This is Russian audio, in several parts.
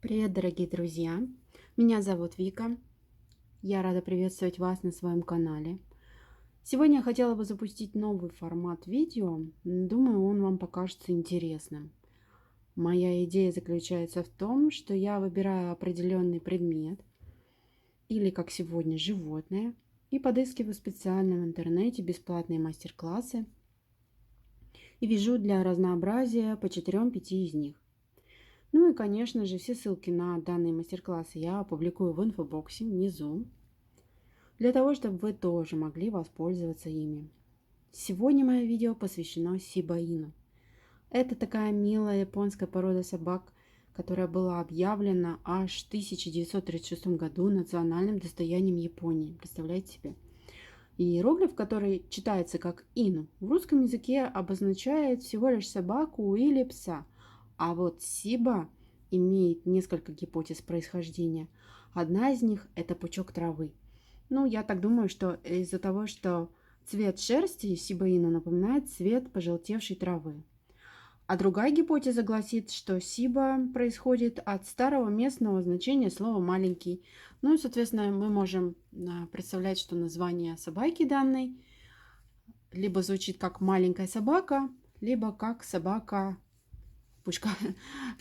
Привет, дорогие друзья! Меня зовут Вика. Я рада приветствовать вас на своем канале. Сегодня я хотела бы запустить новый формат видео. Думаю, он вам покажется интересным. Моя идея заключается в том, что я выбираю определенный предмет, или, как сегодня, животное, и подыскиваю специально в интернете бесплатные мастер-классы и вяжу для разнообразия по 4-5 из них. Ну и, конечно же, все ссылки на данные мастер-классы я опубликую в инфобоксе внизу, для того, чтобы вы тоже могли воспользоваться ими. Сегодня мое видео посвящено Сиба Ину. Это такая милая японская порода собак, которая была объявлена аж в 1936 году национальным достоянием Японии. Представляете себе? И иероглиф, который читается как Ину, в русском языке обозначает всего лишь собаку или пса. А вот Сиба имеет несколько гипотез происхождения. Одна из них – это пучок травы. Ну, я так думаю, что из-за того, что цвет шерсти Сиба Ину напоминает цвет пожелтевшей травы. А другая гипотеза гласит, что Сиба происходит от старого местного значения слова «маленький». Ну и, соответственно, мы можем представлять, что название собаки данной либо звучит как «маленькая собака», либо как собака пучка,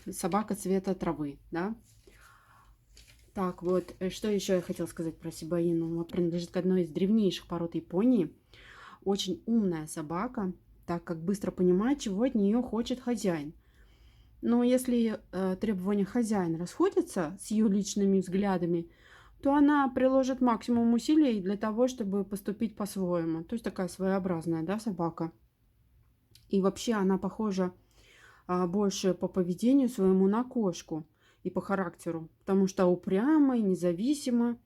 собака цвета травы, да. Так, вот, что еще я хотела сказать про Сиба Ину. Она принадлежит к одной из древнейших пород Японии. Очень умная собака, так как быстро понимает, чего от нее хочет хозяин. Но если требования хозяина расходятся с ее личными взглядами, то она приложит максимум усилий для того, чтобы поступить по-своему. То есть такая своеобразная, да, собака. И вообще она похожа больше по поведению своему на кошку и по характеру, потому что упряма и независима,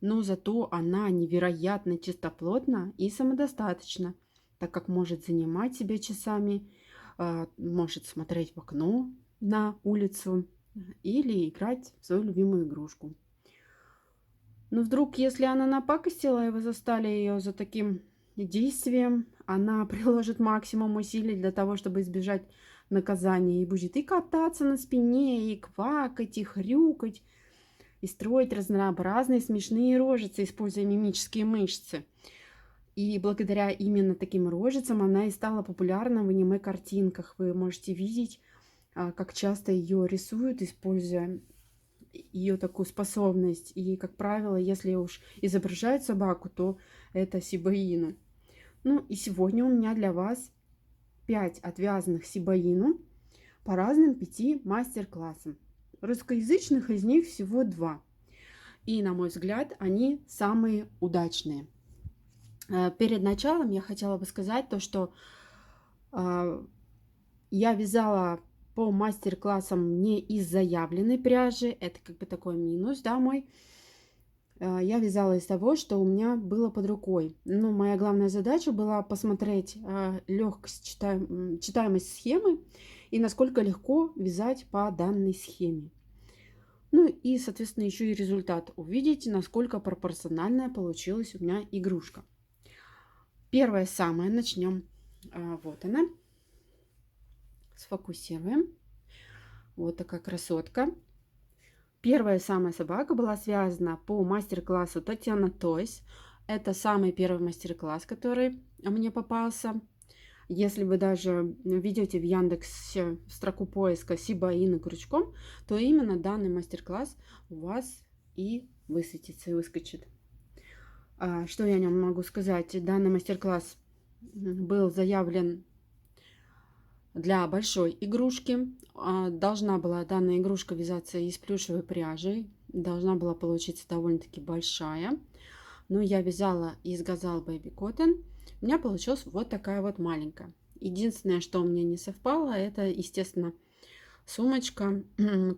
но зато она невероятно чистоплотна и самодостаточна, так как может занимать себя часами, может смотреть в окно на улицу или играть в свою любимую игрушку. Но вдруг, если она напакостила, и вы застали ее за таким действием, она приложит максимум усилий для того, чтобы избежать наказания, и будет и кататься на спине, и квакать, и хрюкать, и строить разнообразные смешные рожицы, используя мимические мышцы. И благодаря именно таким рожицам она и стала популярна в аниме-картинках. Вы можете видеть, как часто ее рисуют, используя ее такую способность. И, как правило, если уж изображают собаку, то это Сиба Ину. Ну и сегодня у меня для вас 5 отвязанных Сиба Ину по разным 5 мастер-классам. Русскоязычных из них всего 2. И, на мой взгляд, они самые удачные. Перед началом я хотела бы сказать то, что я вязала по мастер-классам не из заявленной пряжи. Это как бы такой минус, да, мой. Я вязала из того, что у меня было под рукой. Но моя главная задача была посмотреть легкость, читаемость схемы и насколько легко вязать по данной схеме. Ну и, соответственно, еще и результат увидеть, насколько пропорциональная получилась у меня игрушка. Первое самое, начнем. Вот она. Сфокусируем. Вот такая красотка. Первая самая собака была связана по мастер-классу Татьяна Тойс. Это самый первый мастер-класс, который мне попался. Если вы даже введете в Яндексе в строку поиска Сиба Ину крючком, то именно данный мастер-класс у вас и высветится и выскочит. Что я о нем могу сказать? Данный мастер-класс был заявлен для большой игрушки. Должна была данная игрушка вязаться из плюшевой пряжи. Должна была получиться довольно-таки большая. Но я вязала из Gazal Baby Cotton. У меня получилась вот такая вот маленькая. Единственное, что у меня не совпало, это, естественно, сумочка,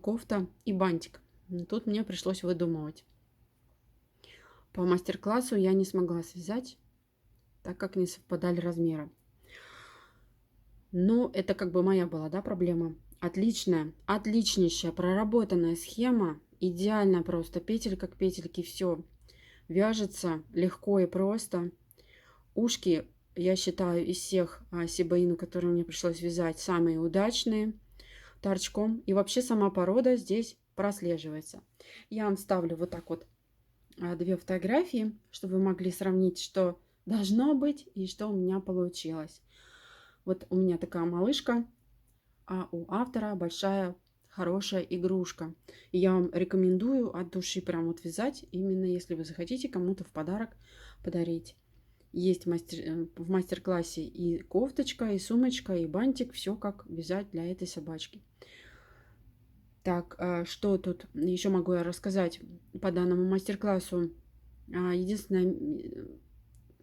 кофта и бантик. Тут мне пришлось выдумывать. По мастер-классу я не смогла связать, так как не совпадали размеры. Но это как бы моя была, да, проблема. Отличная, отличнейшая, проработанная схема. Идеально просто. Петелька к петельке, все. Вяжется легко и просто. Ушки, я считаю, из всех Сиба Ину, которые мне пришлось вязать, самые удачные. Торчком. И вообще сама порода здесь прослеживается. Я вам ставлю вот так вот две фотографии, чтобы вы могли сравнить, что должно быть и что у меня получилось. Вот у меня такая малышка, а у автора большая хорошая игрушка. И я вам рекомендую от души прям вот вязать, именно если вы захотите кому-то в подарок подарить. Есть в мастер-классе и кофточка, и сумочка, и бантик, все как вязать для этой собачки. Так, что тут еще могу я рассказать по данному мастер-классу? Единственное,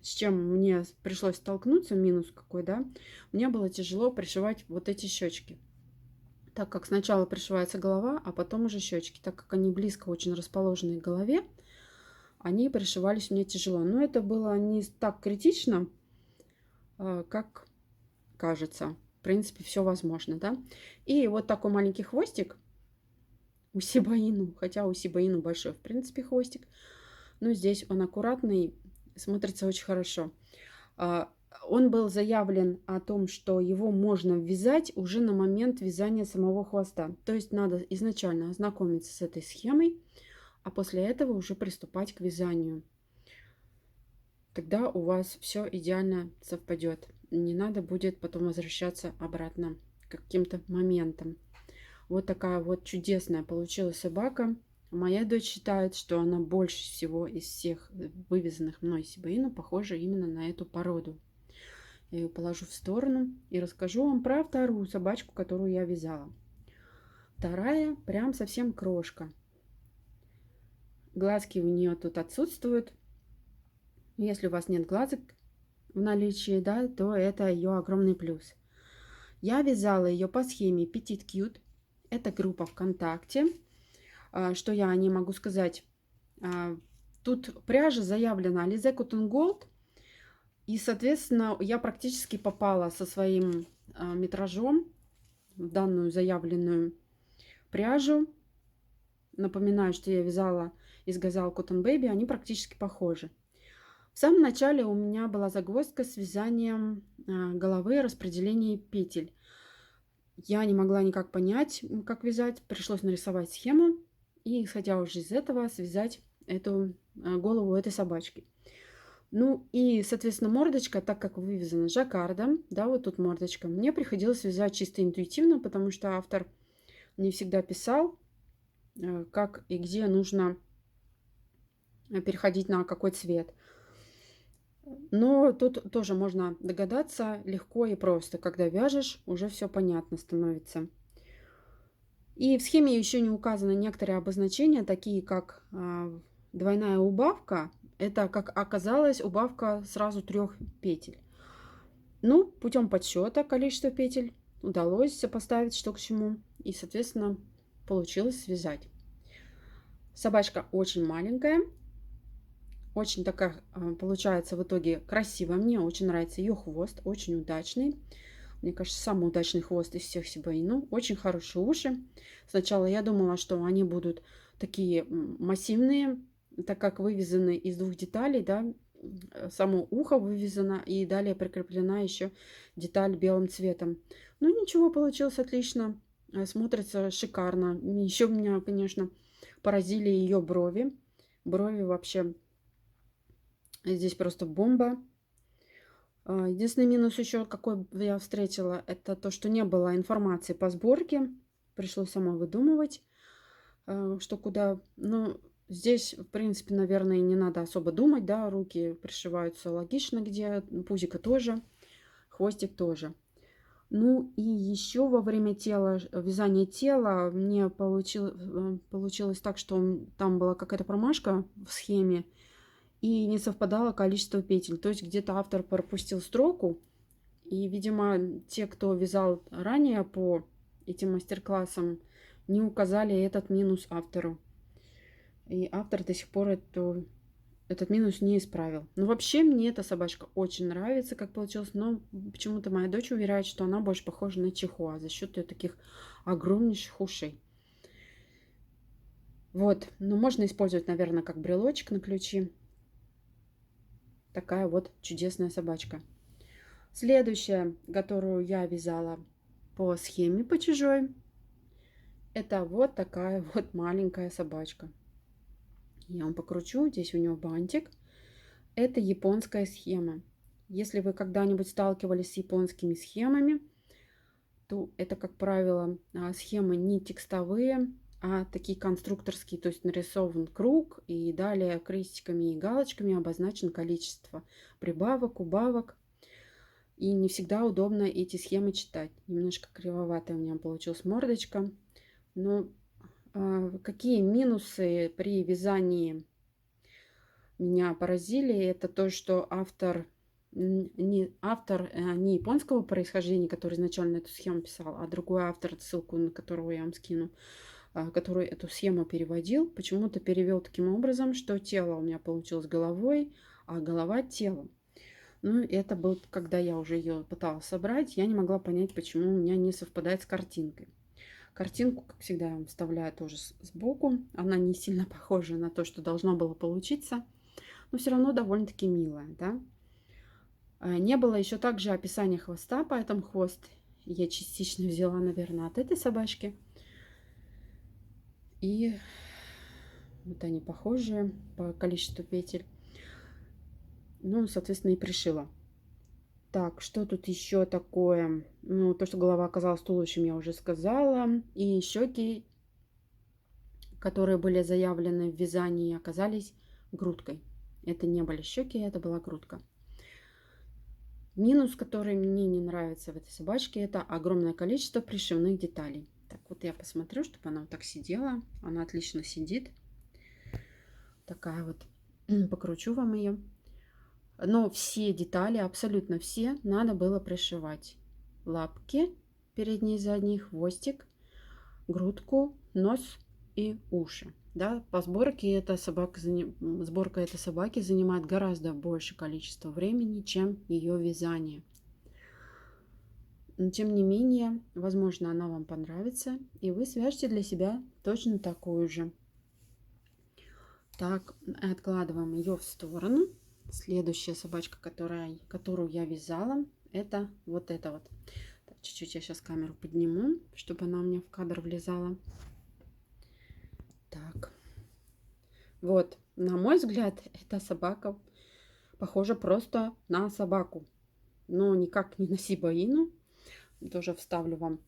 с чем мне пришлось столкнуться, минус какой, да, мне было тяжело пришивать вот эти щечки. Так как сначала пришивается голова, а потом уже щечки. Так как они близко очень расположены к голове, они пришивались мне тяжело. Но это было не так критично, как кажется. В принципе, все возможно, да. И вот такой маленький хвостик у Сибаину, хотя у Сибаину большой, в принципе, хвостик. Но здесь он аккуратный, смотрится очень хорошо. Он был заявлен о том, что его можно вязать уже на момент вязания самого хвоста. То есть надо изначально ознакомиться с этой схемой, а после этого уже приступать к вязанию. Тогда у вас все идеально совпадет. Не надо будет потом возвращаться обратно к каким-то моментам. Вот такая вот чудесная получилась собака. Моя дочь считает, что она больше всего из всех вывязанных мной сибаину похожа именно на эту породу. Я ее положу в сторону и расскажу вам про вторую собачку, которую я вязала. Вторая прям совсем крошка. Глазки у нее тут отсутствуют. Если у вас нет глазок в наличии, да, то это ее огромный плюс. Я вязала ее по схеме Petit Cute. Это группа ВКонтакте. Что я о ней могу сказать? Тут пряжа заявлена Alize Cotton Gold. И, соответственно, я практически попала со своим метражом в данную заявленную пряжу. Напоминаю, что я вязала из Gazelle Cotton Baby. Они практически похожи. В самом начале у меня была загвоздка с вязанием головы и распределением петель. Я не могла никак понять, как вязать. Пришлось нарисовать схему и, исходя уже из этого, связать эту голову этой собачки. Ну и, соответственно, мордочка, так как вывязана жаккардом, да, вот тут мордочка, мне приходилось вязать чисто интуитивно, потому что автор не всегда писал, как и где нужно переходить на какой цвет. Но тут тоже можно догадаться легко и просто. Когда вяжешь, уже все понятно становится. И в схеме еще не указаны некоторые обозначения, такие как двойная убавка. Это, как оказалось, убавка сразу 3 петель. Ну, путем подсчета количества петель удалось сопоставить, что к чему. И, соответственно, получилось связать. Собачка очень маленькая. Очень такая получается в итоге красивая. Мне очень нравится ее хвост. Очень удачный. Мне кажется, самый удачный хвост из всех сибаину. Очень хорошие уши. Сначала я думала, что они будут такие массивные, так как вывязаны из 2 деталей, да, само ухо вывязано и далее прикреплена еще деталь белым цветом. Ну ничего, получилось отлично, смотрится шикарно. Еще меня, конечно, поразили ее брови. Брови вообще здесь просто бомба. Единственный минус еще, какой я встретила, это то, что не было информации по сборке. Пришлось сама выдумывать, что куда. Ну, здесь, в принципе, наверное, не надо особо думать, да, руки пришиваются логично, где пузико тоже, хвостик тоже. Ну и еще во время вязания тела мне получилось так, что там была какая-то промашка в схеме и не совпадало количество петель. То есть где-то автор пропустил строку, и, видимо, те, кто вязал ранее по этим мастер-классам, не указали этот минус автору. И автор до сих пор этот минус не исправил. Но вообще мне эта собачка очень нравится, как получилось. Но почему-то моя дочь уверяет, что она больше похожа на чихуа за счет ее таких огромнейших ушей. Вот. Но можно использовать, наверное, как брелочек на ключи. Такая вот чудесная собачка. Следующая, которую я вязала по схеме по чужой, Это вот такая вот маленькая собачка. Я вам покручу. Здесь у него бантик. Это японская схема. Если вы когда-нибудь сталкивались с японскими схемами, то это, как правило, схемы не текстовые, а такие конструкторские, то есть нарисован круг, и далее крестиками и галочками обозначено количество прибавок, убавок. И не всегда удобно эти схемы читать. Немножко кривоватая у меня получилась мордочка. Но какие минусы при вязании меня поразили, это то, что автор не японского происхождения, который изначально эту схему писал, а другой автор, ссылку на которого я вам скину, который эту схему переводил, почему-то перевел таким образом, что тело у меня получилось головой, а голова телом. Ну, это был, когда я уже ее пыталась собрать, я не могла понять, почему у меня не совпадает с картинкой. Картинку, как всегда, я вам вставляю тоже сбоку. Она не сильно похожа на то, что должно было получиться, но все равно довольно-таки милая, да. Не было еще также описания хвоста, поэтому хвост я частично взяла, наверное, от этой собачки. И вот они похожие по количеству петель. Ну, соответственно, и пришила. Так, что тут еще такое? Ну, то, что голова оказалась туловищем, я уже сказала. И щеки, которые были заявлены в вязании, оказались грудкой. Это не были щеки, это была грудка. Минус, который мне не нравится в этой собачке, это огромное количество пришивных деталей. Так, вот я посмотрю, чтобы она вот так сидела. Она отлично сидит. Такая вот. Покручу вам ее. Но все детали, абсолютно все, надо было пришивать. Лапки, передний и задний, хвостик, грудку, нос и уши. Да, по сборке сборка этой собаки занимает гораздо больше количество времени, чем ее вязание. Но тем не менее, возможно, она вам понравится, и вы свяжете для себя точно такую же. Так, откладываем ее в сторону. Следующая собачка, которую я вязала, это вот эта вот. Чуть-чуть я сейчас камеру подниму, чтобы она у меня в кадр влезала. Так. Вот, на мой взгляд, эта собака похожа просто на собаку. Но никак не на Сибаину. Тоже вставлю вам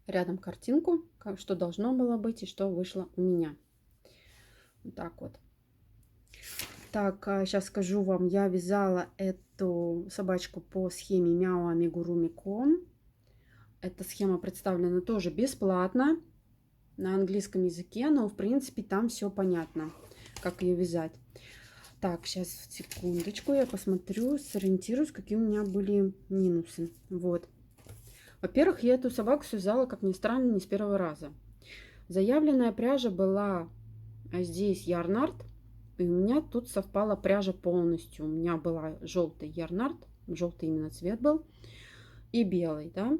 рядом картинку, что должно было быть и что вышло у меня. Вот так вот. Так, сейчас скажу вам, я вязала эту собачку по схеме Мяу Амигуруми Ком. Эта схема представлена тоже бесплатно на английском языке, но в принципе там все понятно, как ее вязать. Так, сейчас секундочку, я посмотрю, сориентируюсь, какие у меня были минусы. Вот. Во-первых, я эту собаку связала, как ни странно, не с первого раза. Заявленная пряжа была здесь Ярнард, и у меня тут совпала пряжа полностью. У меня была желтый Ярнард, желтый именно цвет был, и белый, да.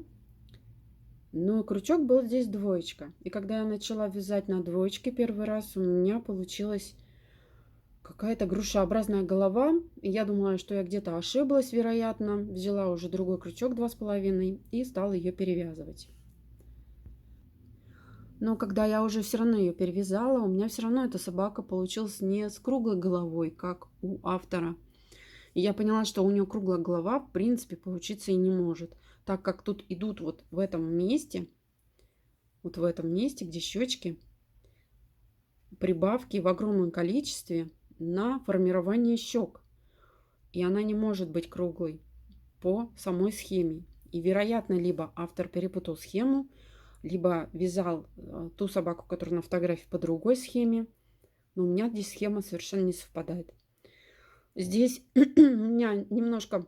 Но крючок был здесь двоечка. И когда я начала вязать на двоечке первый раз, у меня получилась какая-то грушеобразная голова. И я думала, что я где-то ошиблась, вероятно. Взяла уже другой крючок 2,5 и стала ее перевязывать. Но когда я уже все равно ее перевязала, у меня все равно эта собака получилась не с круглой головой, как у автора. И я поняла, что у нее круглая голова в принципе получиться и не может, так как тут идут вот в этом месте, где щечки, прибавки в огромном количестве на формирование щек. И она не может быть круглой по самой схеме. И, вероятно, либо автор перепутал схему, либо вязал ту собаку, которая на фотографии, по другой схеме. Но у меня здесь схема совершенно не совпадает. Здесь у меня немножко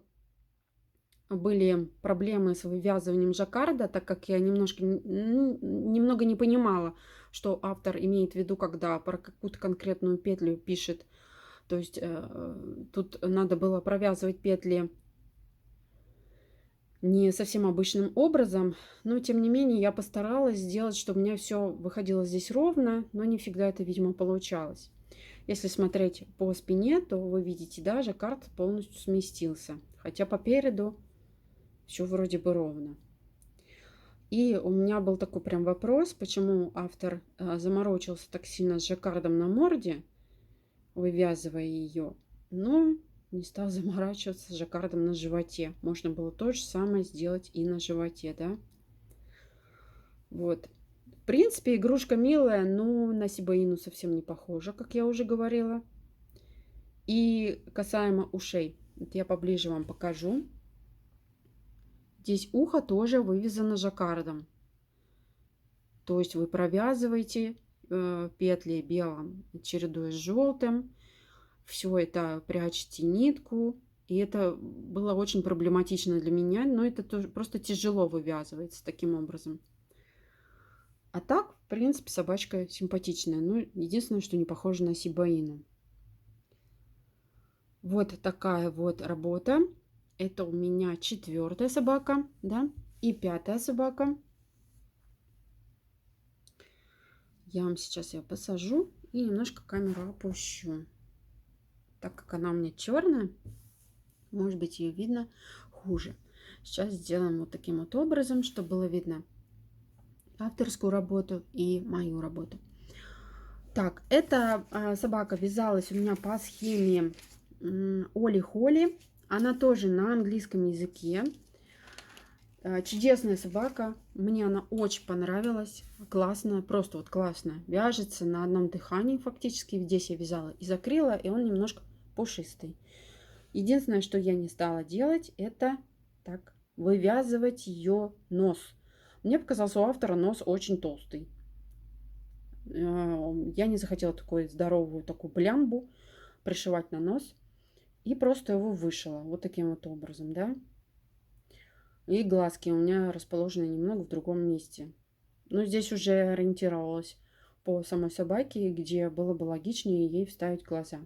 были проблемы с вывязыванием жаккарда, так как я немного не понимала, что автор имеет в виду, когда про какую-то конкретную петлю пишет. То есть тут надо было провязывать петли не совсем обычным образом, но тем не менее я постаралась сделать, чтобы у меня все выходило здесь ровно, но не всегда это, видимо, получалось. Если смотреть по спине, то вы видите, да, жаккард полностью сместился, хотя по переду все вроде бы ровно. И у меня был такой прям вопрос, почему автор заморочился так сильно с жаккардом на морде, вывязывая ее, но не стал заморачиваться с жаккардом на животе. Можно было то же самое сделать и на животе, да? Вот. В принципе, игрушка милая, но на сибаину совсем не похожа, как я уже говорила. И касаемо ушей, вот я поближе вам покажу. Здесь ухо тоже вывязано жаккардом. То есть вы провязываете петли белым, чередуя с желтым. Все это прячете нитку. И это было очень проблематично для меня, но это тоже просто тяжело вывязывается таким образом. А так, в принципе, собачка симпатичная. Ну, единственное, что не похожа на сибаину. Вот такая вот работа. Это у меня 4-я собака, да, и 5-я собака. Я вам сейчас ее посажу и немножко камеру опущу. Так как она у меня черная, может быть, ее видно хуже. Сейчас сделаем вот таким вот образом, чтобы было видно авторскую работу и мою работу. Так, эта собака вязалась у меня по схеме Оли Холли. Она тоже на английском языке. Чудесная собака. Мне она очень понравилась. Классная, просто вот классная. Вяжется на одном дыхании фактически. Здесь я вязала из акрила, и он немножко пушистый. Единственное, что я не стала делать, это так вывязывать ее нос. Мне показался у автора нос очень толстый. Я не захотела такую здоровую такую блямбу пришивать на нос. И просто его вышила вот таким вот образом, да. И глазки у меня расположены немного в другом месте. Но здесь уже ориентировалась по самой собаке, где было бы логичнее ей вставить глаза.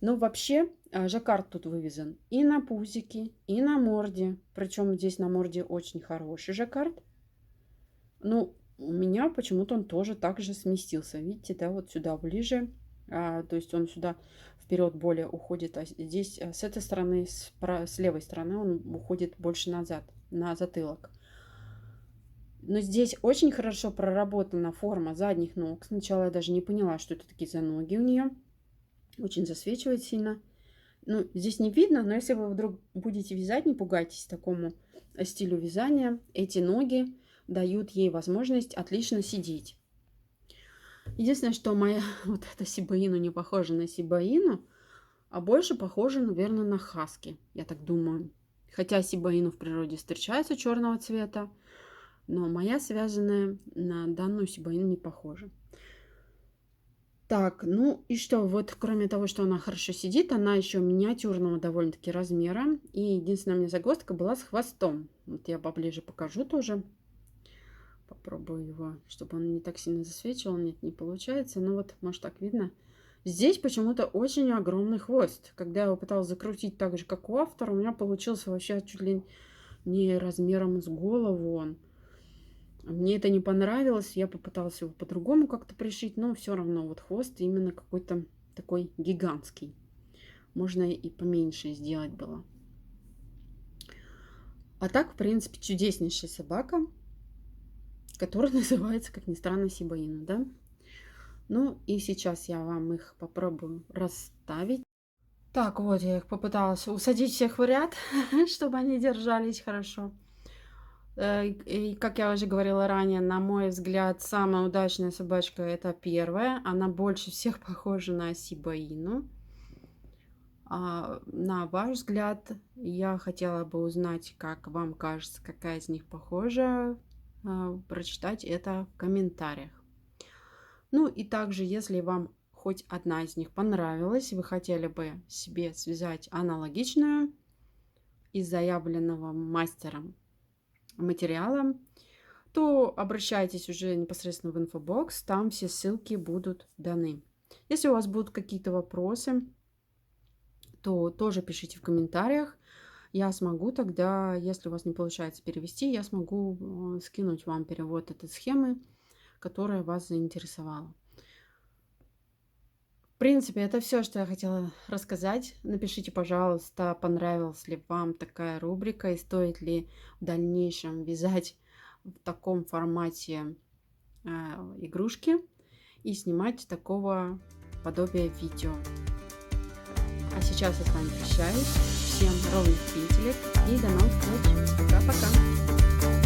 Но вообще жаккард тут вывязан и на пузике, и на морде. Причем здесь на морде очень хороший жаккард. Ну, у меня почему-то он тоже так же сместился. Видите, да, вот сюда ближе. То есть он сюда вперед более уходит. А здесь с этой стороны, с левой стороны он уходит больше назад, на затылок. Но здесь очень хорошо проработана форма задних ног. Сначала я даже не поняла, что это такие за ноги у нее. Очень засвечивает сильно. Ну, здесь не видно, но если вы вдруг будете вязать, не пугайтесь такому стилю вязания. Эти ноги дают ей возможность отлично сидеть. Единственное, что моя вот эта сибаину не похожа на сибаину, а больше похожа, наверное, на хаски, я так думаю. Хотя сибаину в природе встречается черного цвета, но моя связанная на данную сибаину не похожа. Так, ну и что, вот кроме того, что она хорошо сидит, она еще миниатюрного довольно-таки размера. И единственная у меня загвоздка была с хвостом. Вот я поближе покажу тоже. Попробую его, чтобы он не так сильно засвечивал. Нет, не получается. Ну вот, может, так видно. Здесь почему-то очень огромный хвост. Когда я его пыталась закрутить так же, как у автора, у меня получился вообще чуть ли не размером с голову он. Мне это не понравилось, я попыталась его по-другому как-то пришить, но все равно вот хвост именно какой-то такой гигантский. Можно и поменьше сделать было. А так, в принципе, чудеснейшая собака, которая называется, как ни странно, сибаина, да? Ну и сейчас я вам их попробую расставить. Так, вот я их попыталась усадить всех в ряд, чтобы они держались хорошо. И, как я уже говорила ранее, на мой взгляд, самая удачная собачка это первая. Она больше всех похожа на сибаину. На ваш взгляд, я хотела бы узнать, как вам кажется, какая из них похожа. Прочитать это в комментариях. Ну и также, если вам хоть одна из них понравилась, вы хотели бы себе связать аналогичную из заявленного мастером материала, то обращайтесь уже непосредственно в инфобокс, там все ссылки будут даны. Если у вас будут какие-то вопросы, то тоже пишите в комментариях. Я смогу тогда, если у вас не получается перевести, я смогу скинуть вам перевод этой схемы, которая вас заинтересовала. В принципе, это все, что я хотела рассказать. Напишите, пожалуйста, понравилась ли вам такая рубрика и стоит ли в дальнейшем вязать в таком формате игрушки и снимать такого подобия видео. А сейчас я с вами прощаюсь. Всем ровных петелек и до новых встреч. Пока-пока.